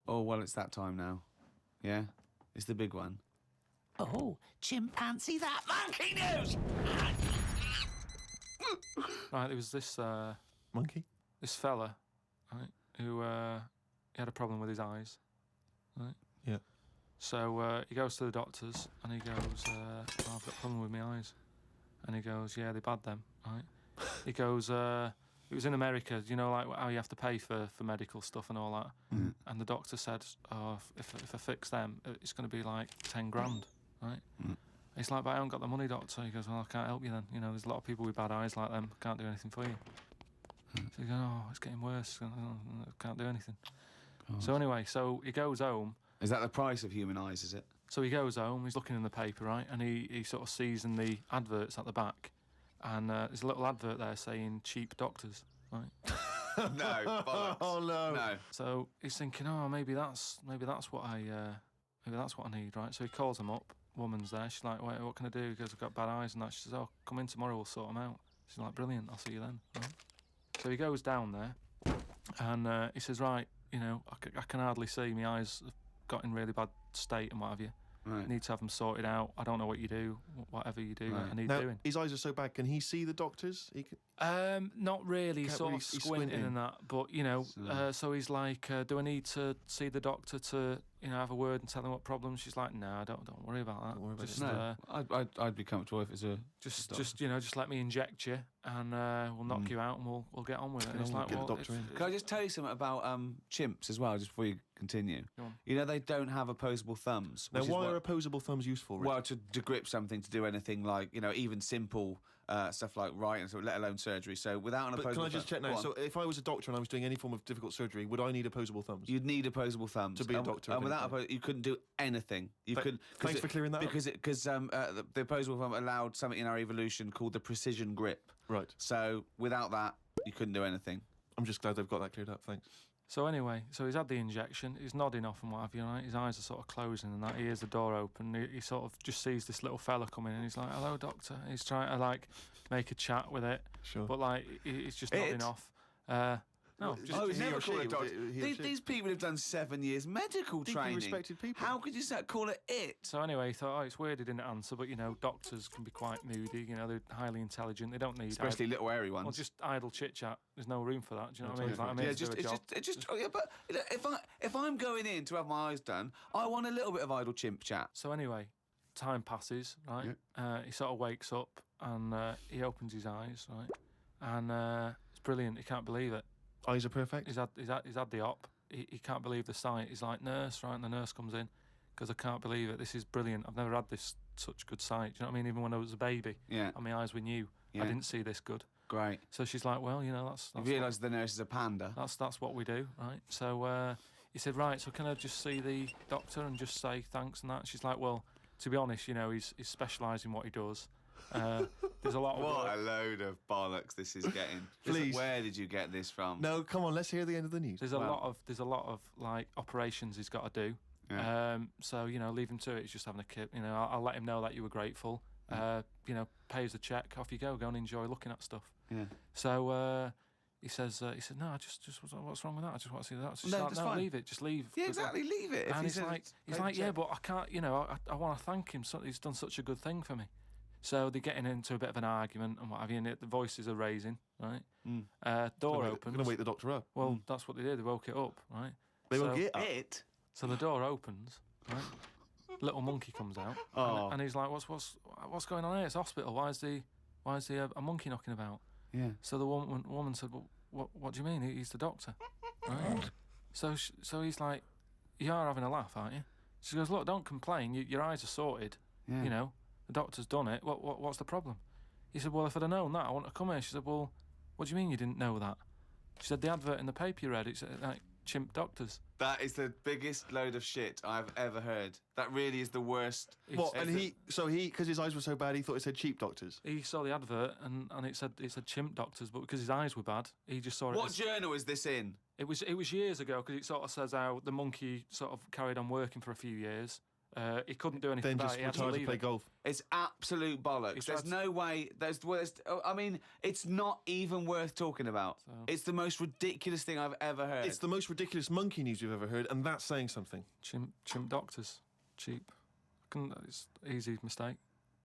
Oh, well, it's that time now. Yeah? It's the big one. Oh, chimpanzee that monkey news! Right, there was this Monkey? this fella, right, who he had a problem with his eyes, right? Yeah. So he goes to the doctors and he goes, oh, I've got a problem with my eyes. And he goes, yeah, they're bad then, right? He goes, it was in America, you know, like how you have to pay for medical stuff and all that. Mm. And the doctor said, oh, if I fix them, it's going to be like 10 grand, right? Mm. He's like, but I haven't got the money, doctor. He goes, well, I can't help you then. You know, there's a lot of people with bad eyes like them. Can't do anything for you. So he goes, oh, it's getting worse. I can't do anything. God. So anyway, so he goes home. Is that the price of human eyes, is it? So he goes home, he's looking in the paper, right? And he sort of sees in the adverts at the back. And there's a little advert there saying cheap doctors, right? No, bollocks. Oh, no. No. So he's thinking, oh, maybe that's what I need, right? So he calls them up. Woman's there. She's like, wait, what can I do? He goes, I've got bad eyes and that. She says, oh, come in tomorrow, we'll sort them out. She's like, brilliant, I'll see you then. Right? So he goes down there and he says, right, you know, I can hardly see. My eyes have got in really bad state and what have you. Right. Need to have them sorted out. I don't know what you do, whatever you do, Right. I need Now, doing. his eyes are so bad, can he see the doctors? He can... Not really, Can't sort really- of he's squinting squinting. and that. But, you know, so he's like, do I need to see the doctor to, you know, have a word and tell him what problems? She's like, no, don't worry about that. Don't worry about just, No, I'd be comfortable if it's a... just you know, just let me inject you and we'll knock you out and we'll get on with it. And it's like, Get the well, doctor in. Can I just tell you something about chimps as well, just before you continue? Go on. You know, they don't have opposable thumbs. Now, which is why what- are opposable thumbs useful? Rich? Well, to grip something, to do anything like, you know, even simple stuff like writing, so let alone surgery. So without an But opposable can I just check thumb- now? Go So on. if I was a doctor and I was doing any form of difficult surgery, would I need opposable thumbs? You'd need opposable thumbs To be a And- doctor, And if without anything. you couldn't do anything. You couldn't. Thanks for clearing that up. Because the opposable thumb allowed something in our evolution called the precision grip. Right. So without that, you couldn't do anything. I'm just glad they've got that cleared up, thanks. So anyway, so he's had the injection, he's nodding off and what have you, right? His eyes are sort of closing and that. He hears the door open, he sort of just sees this little fella coming in and he's like, hello, doctor. He's trying to, like, make a chat with it. Sure. But, like, he's just nodding off. No, just... Oh, he never or call she? it doctor. He or These, she? these people have done 7 years medical Deeply training. respected people. How could you call it it? So anyway, he thought, oh, it's weird he didn't answer, but, you know, doctors can be quite moody, you know, they're highly intelligent, they don't need... Especially little airy ones. Well, just idle chit-chat. There's no room for that, do you know what I mean? It's like, I'm here to do a job. But you know, if I'm going in to have my eyes done, I want a little bit of idle chimp chat. So anyway, time passes, right? He sort of wakes up and he opens his eyes, right? And it's brilliant. He can't believe it. Eyes are perfect? He's had the op. He can't believe the sight. He's like, nurse, right? And the nurse comes in because I can't believe it. This is brilliant. I've never had this such good sight. Do you know what I mean? Even when I was a baby, Yeah. and my eyes were new, Yeah. I didn't see this good. Great. So she's like, well, you know, that's You realise the nurse is a panda. that's what we do, right? So he said, right, so can I just see the doctor and just say thanks and that? She's like, well, to be honest, you know, he's specialised in what he does. There's a lot of What a work. load of bollocks this is getting. Please. Where did you get this from? No, come on, let's hear the end of the news. There's a lot of like operations he's got to do. Yeah. So you know, leave him to it. He's just having a kip. You know, I'll let him know that you were grateful. You know, pay us a check. Off you go. Go and enjoy looking at stuff. Yeah. So he said, no, I just what's wrong with that? I just want to see that. She's No, like, that's no, fine. leave it. Just leave. Yeah, exactly. Leave it. If And he he's says like, it's paid yeah, check. but I can't. You know, I want to thank him. So he's done such a good thing for me. So they're getting into a bit of an argument and what have you, and the voices are raising, right? Door opens. Going to wake the doctor up. Well, that's what they did. They woke it up, right? They so, woke it up? It? So the door opens, right? Little monkey comes out, Oh. and he's like, "What's going on here? It's a hospital. Why is a monkey knocking about?" Yeah. So the woman said, "Well, what do you mean? He's the doctor." Right? So he's like, "You are having a laugh, aren't you?" She goes, "Look, don't complain. Your eyes are sorted. Yeah. You know, the doctor's done it. What's the problem?" He said, "Well, if I'd have known that, I wouldn't have come here." She said, "Well, what do you mean you didn't know that?" She said, "The advert in the paper you read, it's like chimp doctors." That is the biggest load of shit I've ever heard. That really is the worst. What? And because his eyes were so bad, he thought it said cheap doctors. He saw the advert and it said chimp doctors, but because his eyes were bad, he just saw it. What as, journal is this in? It was years ago because it sort of says how the monkey sort of carried on working for a few years He couldn't do anything Then about just it. He had to retired to leave play it. golf. It's absolute bollocks. He There's tried no way. I mean, it's not even worth talking about. So- It's the most ridiculous thing I've ever heard. It's the most ridiculous monkey news you've ever heard, and that's saying something. Chimp doctors, cheap. It's easy mistake.